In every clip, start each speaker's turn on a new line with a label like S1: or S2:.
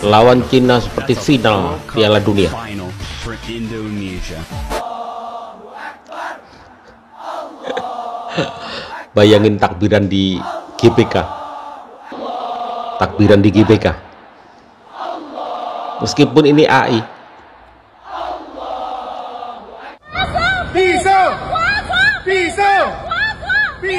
S1: Lawan Cina seperti final Piala Dunia. Bayangin takbiran di GBK. Takbiran di GBK. Meskipun ini AI.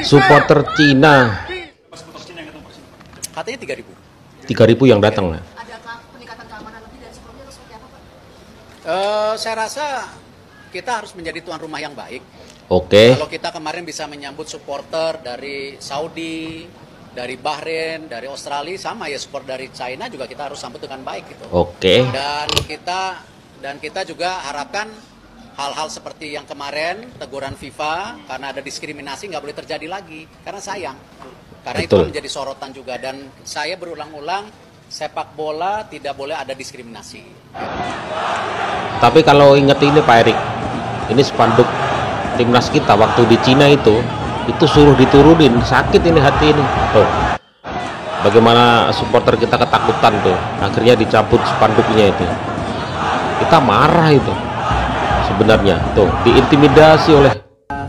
S1: Supporter Cina.
S2: Katanya 3.000.
S1: 3.000 yang datang.
S3: Adakah peningkatan keamanan lebih dari sebelumnya atau seperti apa, Pak?
S2: Saya rasa kita harus menjadi tuan rumah yang baik.
S1: Oke.
S2: Kalau kita kemarin bisa menyambut supporter dari Saudi, dari Bahrain, dari Australia, sama ya support dari China juga kita harus sambut dengan baik gitu.
S1: Oke.
S2: Dan kita juga harapkan hal-hal seperti yang kemarin teguran FIFA karena ada diskriminasi nggak boleh terjadi lagi karena sayang. Karena
S1: Betul.
S2: itu menjadi sorotan juga dan saya berulang-ulang sepak bola tidak boleh ada diskriminasi.
S1: Tapi kalau ingat ini Pak Erik, ini spanduk timnas kita waktu di Cina itu suruh diturunin, sakit ini hati ini. Tuh. Bagaimana supporter kita ketakutan tuh, akhirnya dicabut spanduknya itu. Kita marah itu. Sebenarnya tuh diintimidasi oleh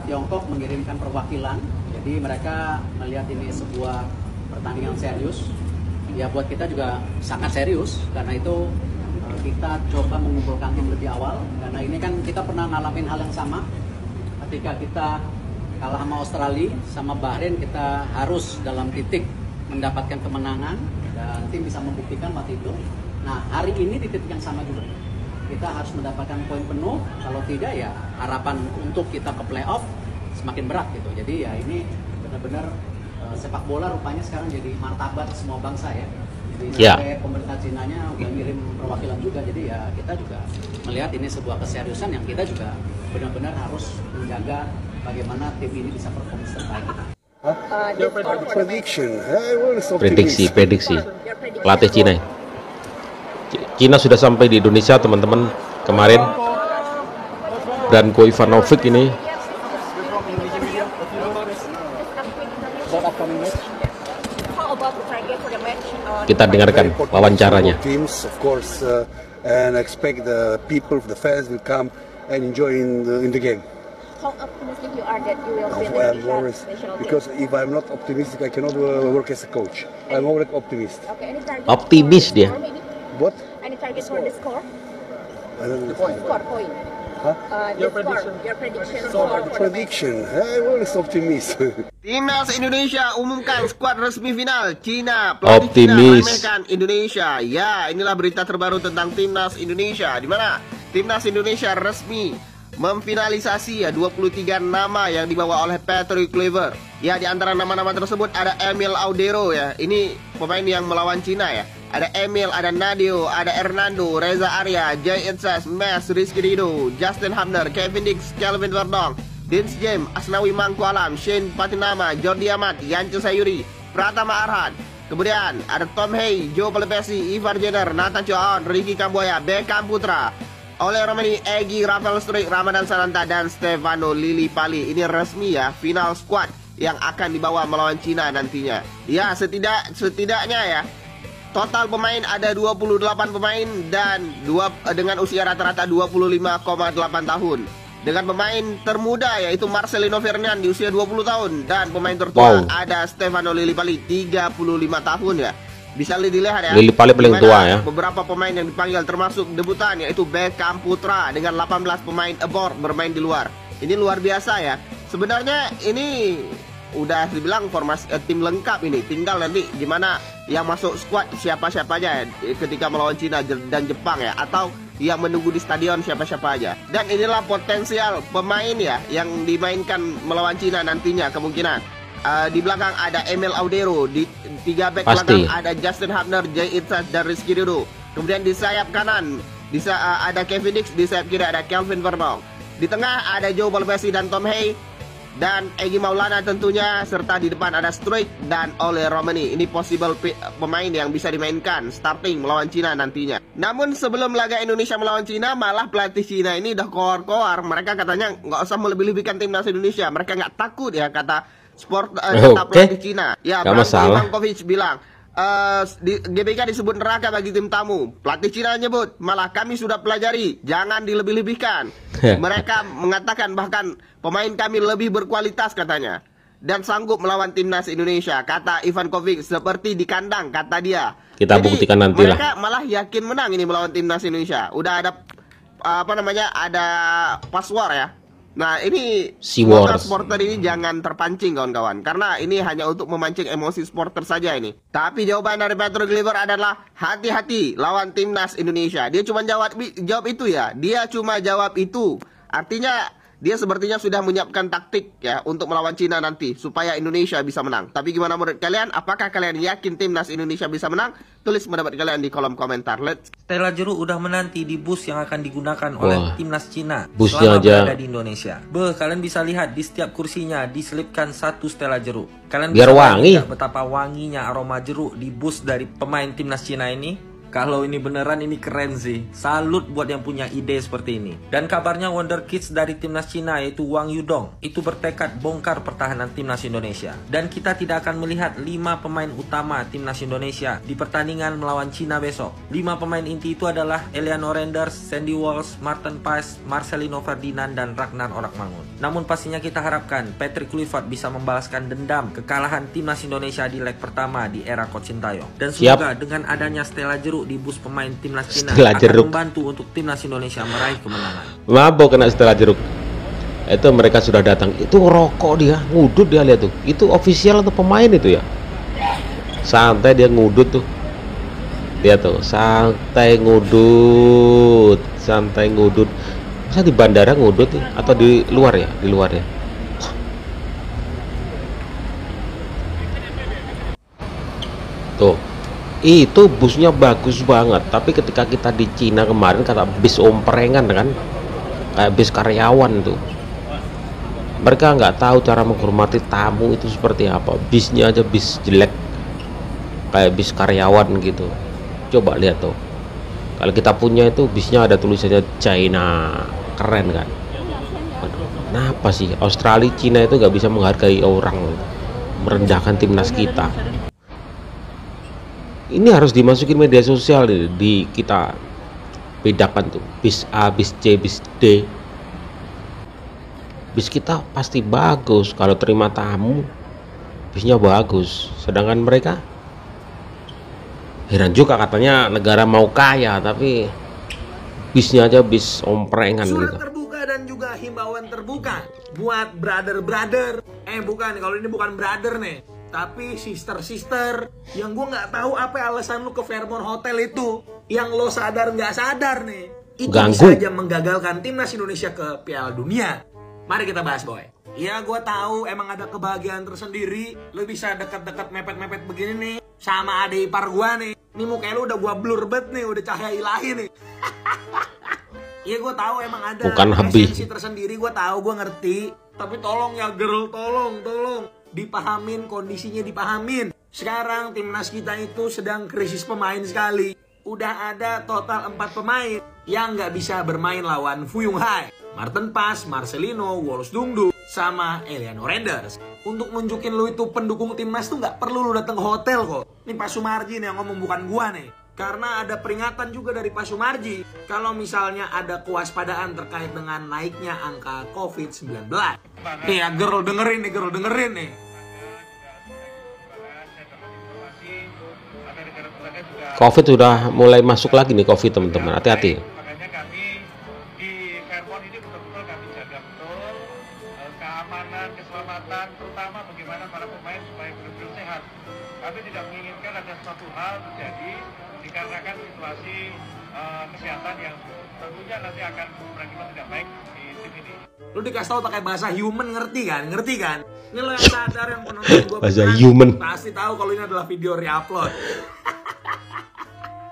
S2: Tiongkok mengirimkan perwakilan, jadi mereka melihat ini sebuah pertandingan serius. Ya buat kita juga sangat serius, karena itu kita coba mengumpulkan tim lebih awal. Karena ini kan kita pernah ngalamin hal yang sama, ketika kita kalah sama Australia, sama Bahrain, kita harus dalam titik mendapatkan kemenangan dan tim bisa membuktikan waktu itu. Nah hari ini di titik yang sama juga. Kita harus mendapatkan poin penuh, kalau tidak ya harapan untuk kita ke playoff semakin berat gitu. Jadi ya ini benar-benar sepak bola rupanya sekarang jadi martabat semua bangsa ya. Jadi sampai pemerintah Cinanya udah ngirim perwakilan juga, jadi ya kita juga melihat ini sebuah keseriusan yang kita juga benar-benar harus menjaga bagaimana tim ini bisa perform terbaik.
S1: prediksi pelatih Cina. Cina sudah sampai di Indonesia teman-teman kemarin, dan Ko Ivanovic ini kita dengarkan wawancaranya.
S4: And expect the people, the fans will come and enjoy in the game.
S3: How optimistic you are that you will win
S4: I'm
S3: the
S4: always,
S3: national team?
S4: because if I'm not optimistic, I cannot work as a coach. I'm always optimist.
S3: Okay, any target
S1: Optimis
S3: for
S1: dia.
S3: score maybe?
S4: What?
S3: Any target for the score?
S4: I don't know.
S3: Score point.
S4: Huh?
S3: Your prediction score.
S4: Prediction. I'm always optimist.
S5: Timnas Indonesia umumkan skuad resmi final. Cina,
S1: Optimis.
S5: meremehkan Indonesia. Ya, inilah berita terbaru tentang Timnas Indonesia, di mana Timnas Indonesia resmi memfinalisasi ya 23 nama yang dibawa oleh Patrick Kluivert. Ya, di antara nama-nama tersebut ada Emil Audero ya. Ini pemain yang melawan Cina ya. Ada Emil, ada Nadio, ada Hernando, Reza Arya, Jay Itzas, Mes, Rizky Ridho, Justin Hubner, Kevin Dix, Kelvin Verdong, Dins James, Asnawi Mangkualam, Shane Patinama, Jordi Amat, Yance Sayuri, Pratama Arhan. Kemudian ada Tom Hay, Joe Pelebesi, Ivar Jenner, Nathan Choaon, Ricky Kamboya, Beckham Putra, Ole Romani, Egy, Rafael Struik, Ramadan Sananta, dan Stefano Lillipali. Ini resmi ya, final squad yang akan dibawa melawan Cina nantinya. Ya, setidaknya ya, total pemain ada 28 pemain dan dengan usia rata-rata 25,8 tahun. Dengan pemain termuda yaitu Marcelino Ferdinand di usia 20 tahun, dan pemain tertua ada Stefano Lillipali 35 tahun ya. Bisa dilihat ya,
S1: Lillipali paling tua ya.
S5: Beberapa pemain yang dipanggil termasuk debutan yaitu Beckham Putra dengan 18 pemain abroad bermain di luar. Ini luar biasa ya. Sebenarnya ini udah dibilang formasi tim lengkap ini. Tinggal nanti gimana yang masuk squad siapa-siapa aja ketika melawan Cina dan Jepang ya, atau yang menunggu di stadion siapa-siapa aja. Dan inilah potensial pemain ya yang dimainkan melawan Cina nantinya kemungkinan. Di belakang ada Emil Audero, di 3 back belakang ada Justin Hubner, Jay Itzas, dan Rizky Ridho. Kemudian di sayap kanan ada Kevin Dix, di sayap kiri ada Kelvin Verdong. Di tengah ada Joe Pelebesi dan Tom Hay, dan Egy Maulana tentunya, serta di depan ada Struik dan Ole Romani. Ini possible pemain yang bisa dimainkan starting melawan Cina nantinya. Namun sebelum laga Indonesia melawan Cina, malah pelatih Cina ini udah koar-koar. Mereka katanya nggak usah melebih-lebihkan timnas Indonesia. Mereka nggak takut ya, kata kata pelatih Cina. Ya,
S1: Gak
S5: Branko
S1: masalah.
S5: Ivankovic bilang, GBK disebut neraka bagi tim tamu. Pelatih Cina menyebut, malah kami sudah pelajari, jangan dilebih-lebihkan. Mereka mengatakan bahkan pemain kami lebih berkualitas katanya. Dan sanggup melawan timnas Indonesia, kata Ivankovic, seperti di kandang, kata dia.
S1: Kita
S5: Jadi,
S1: buktikan nantilah.
S5: mereka malah yakin menang ini melawan timnas Indonesia. Udah ada ada password ya. Nah ini semoga
S1: Seaworth.
S5: supporter ini jangan terpancing kawan-kawan, karena ini hanya untuk memancing emosi supporter saja ini. Tapi jawaban dari Patrick Kluivert adalah hati-hati lawan timnas Indonesia. Dia cuma jawab itu ya. Dia cuma jawab itu. Artinya dia sepertinya sudah menyiapkan taktik ya untuk melawan Cina nanti supaya Indonesia bisa menang. Tapi gimana menurut kalian? Apakah kalian yakin timnas Indonesia bisa menang? Tulis pendapat kalian di kolom komentar.
S6: Stella jeruk udah menanti di bus yang akan digunakan oleh timnas Cina
S1: busnya
S6: selama
S1: aja
S6: berada di Indonesia. Kalian bisa lihat di setiap kursinya diselipkan satu stella jeruk. Kalian
S1: Biar
S6: bisa
S1: wangi.
S6: bayangkan betapa wanginya aroma jeruk di bus dari pemain timnas Cina ini. Kalau ini beneran, ini keren sih. Salut buat yang punya ide seperti ini. Dan kabarnya Wonder Kids dari timnas Cina yaitu Wang Yudong itu bertekad bongkar pertahanan timnas Indonesia. Dan kita tidak akan melihat 5 pemain utama timnas Indonesia di pertandingan melawan Cina besok. 5 pemain inti itu adalah Eleanor Renders, Sandy Walsh, Martin Paes, Marcelino Ferdinand, dan Ragnar Orakmangun. Namun pastinya kita harapkan Patrick Kluivert bisa membalaskan dendam kekalahan timnas Indonesia di leg pertama di era Coach Sintayong. Dan semoga dengan adanya Stella jeruk di bus pemain timnas Cina
S1: Stella
S6: akan
S1: jeruk
S6: membantu untuk timnas Indonesia meraih kemenangan.
S1: Mabok kena Stella jeruk. Itu mereka sudah datang. Itu rokok dia, ngudut dia, lihat tuh. Itu official atau pemain itu ya? Santai dia ngudut tuh. Lihat tuh, santai ngudut. Santai ngudut. Masa di bandara ngudut ya? Atau di luar ya? Di luar ya. Tuh. Itu busnya bagus banget, tapi ketika kita di Cina kemarin kata bis omprengan kan, kayak bis karyawan tuh. Mereka nggak tahu cara menghormati tamu itu seperti apa. Bisnya aja bis jelek, kayak bis karyawan gitu. Coba lihat tuh, kalau kita punya itu bisnya ada tulisannya China, keren kan. Aduh, kenapa sih Australia Cina itu nggak bisa menghargai orang, merendahkan timnas kita? Ini harus dimasukin media sosial di kita bedakan tuh bis A, bis C, bis D. Bis kita pasti bagus kalau terima tamu, bisnya bagus. Sedangkan mereka heran juga, katanya negara mau kaya tapi bisnya aja bis omprengan
S7: Surat
S1: gitu.
S7: terbuka dan juga himbauan terbuka buat brother-brother. Bukan, kalau ini bukan brother nih, tapi sister-sister yang gue nggak tahu apa alasan lu ke Fairmont Hotel itu, yang lo sadar nggak sadar nih, itu
S1: Ganggu.
S7: bisa aja menggagalkan timnas Indonesia ke Piala Dunia. Mari kita bahas, boy. Ya, gue tahu emang ada kebahagiaan tersendiri, lu bisa deket-deket mepet-mepet begini nih sama adik ipar gue nih. Nih mukanya lu udah gue blur banget nih, udah cahaya ilahi nih. Iya, gue tahu emang ada
S1: Bukan habis.
S7: esensi tersendiri, gue tahu, gue ngerti. Tapi tolong ya girl, tolong dipahamin, kondisinya dipahamin. Sekarang timnas kita itu sedang krisis pemain sekali. Udah ada total 4 pemain yang nggak bisa bermain lawan Fuyung Hai, Martin Paes, Marcelino, Wolfs Dungdu, sama Eleanor Renders. Untuk nunjukin lu itu pendukung timnas tuh nggak perlu lu datang ke hotel kok. Ini Pak Sumarji nih yang ngomong, bukan gua nih. Karena ada peringatan juga dari Pak Sumarji kalau misalnya ada kewaspadaan terkait dengan naiknya angka COVID-19. Nih ya girl, dengerin nih.
S1: Covid sudah mulai masuk lagi nih, Covid teman-teman, hati-hati.
S8: Makanya kami di Fairmont ini betul-betul kami jaga betul keamanan, keselamatan, terutama bagaimana para pemain supaya betul-betul sehat. Kami tidak menginginkan ada suatu hal terjadi dikarenakan situasi kesehatan yang tentunya nanti akan berakibat tidak baik di tim ini.
S7: Lu dikasih tahu pakai bahasa human, ngerti kan? Ini lo yang sadar, yang penonton gue
S1: Bahasa human.
S7: pasti tahu kalau ini adalah video re-upload.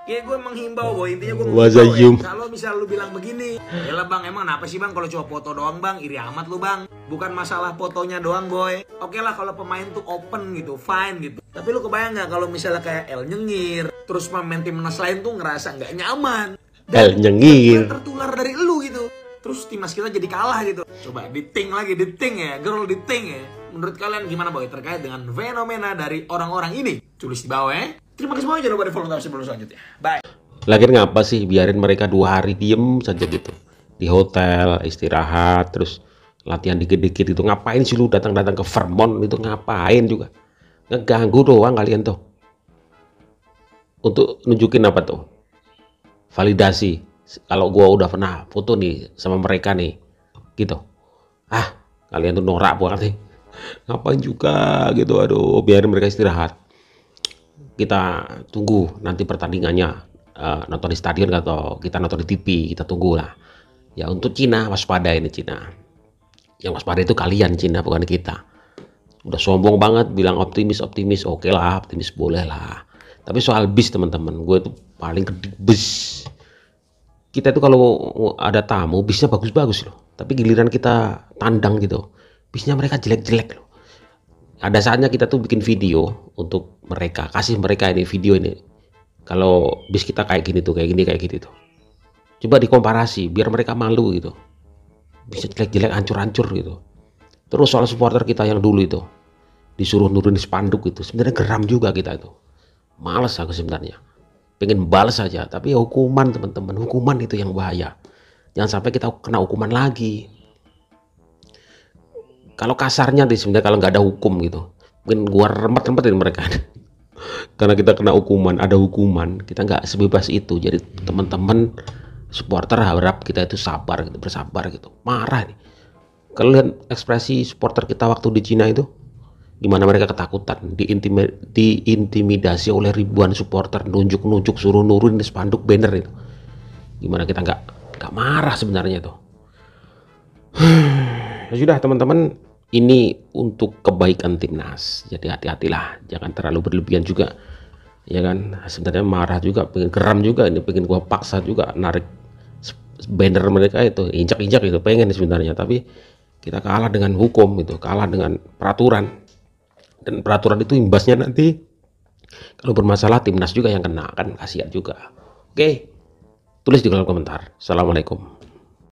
S7: Ya gue menghimbau, boy. Intinya gue
S1: Bahasa
S7: menghimbau ya.
S1: human.
S7: Kalau misal lu bilang begini, yalah bang, emang kenapa sih bang kalau cuma foto doang bang, iri amat lu bang. Bukan masalah fotonya doang, boy. Oke lah kalau pemain tuh open gitu, fine gitu. Tapi lu kebayang nggak kalau misalnya kayak El nyengir, terus pemain timnas lain tuh ngerasa nggak nyaman.
S1: El nyengir.
S7: tertular dari lu gitu. terus timnas kita jadi kalah gitu. Coba diting lagi, diting ya, girl diting ya. Menurut kalian gimana boy terkait dengan fenomena dari orang-orang ini? Tulis di bawah ya. Terima kasih semuanya, jangan lupa di follow sebelum selanjutnya. Bye.
S1: Lagian ngapa sih biarin mereka 2 hari diem saja gitu di hotel, istirahat, terus latihan dikit-dikit itu. Ngapain sih lu datang-datang ke Vermont itu, ngapain juga? Ngeganggu doang kalian tuh. Untuk nunjukin apa tuh? Validasi. Kalau gua udah pernah foto nih sama mereka nih gitu. Kalian tuh norak banget nih. Ngapain juga gitu, aduh, biarin mereka istirahat. Kita tunggu nanti pertandingannya, nonton di stadion atau kita nonton di TV, kita tunggu lah. Ya untuk Cina, waspada ini Cina. Yang waspada itu kalian Cina, bukan kita. Udah sombong banget bilang optimis, oke lah, optimis boleh lah. Tapi soal bis teman-teman, gue itu paling gede bis. Kita itu kalau ada tamu, bisnya bagus-bagus loh. Tapi giliran kita tandang gitu, bisnya mereka jelek-jelek loh. Ada saatnya kita tuh bikin video untuk mereka, kasih mereka ini video ini. Kalau bis kita kayak gini tuh, kayak gini tuh. Coba dikomparasi, biar mereka malu gitu. Bisa jelek-jelek, hancur-hancur gitu. Terus soal supporter kita yang dulu itu, disuruh nurunin spanduk gitu, sebenarnya geram juga kita itu. Males aku sebenarnya. Pengen balas saja, tapi ya hukuman teman-teman, hukuman itu yang bahaya. Jangan sampai kita kena hukuman lagi. Kalau kasarnya sih sebenarnya kalau nggak ada hukum gitu, mungkin gua remet-remetin mereka. Karena kita kena hukuman, ada hukuman, kita nggak sebebas itu. Jadi teman-teman supporter harap kita itu sabar gitu, bersabar gitu. Marah nih. Kalau lihat ekspresi supporter kita waktu di Cina itu, gimana mereka ketakutan, diintimidasi oleh ribuan supporter, nunjuk-nunjuk, suruh nurunin spanduk banner itu. Gimana kita nggak marah sebenarnya tuh. Ya sudah teman-teman, ini untuk kebaikan timnas, jadi hati-hatilah, jangan terlalu berlebihan juga, ya kan. Sebenarnya marah juga, pengen geram juga, ini pengen gua paksa juga narik banner mereka itu, injak-injak itu pengen sebenarnya, tapi kita kalah dengan hukum itu, kalah dengan peraturan, dan peraturan itu imbasnya nanti kalau bermasalah timnas juga yang kena, kan kasihan juga. Oke, tulis di kolom komentar. Assalamualaikum.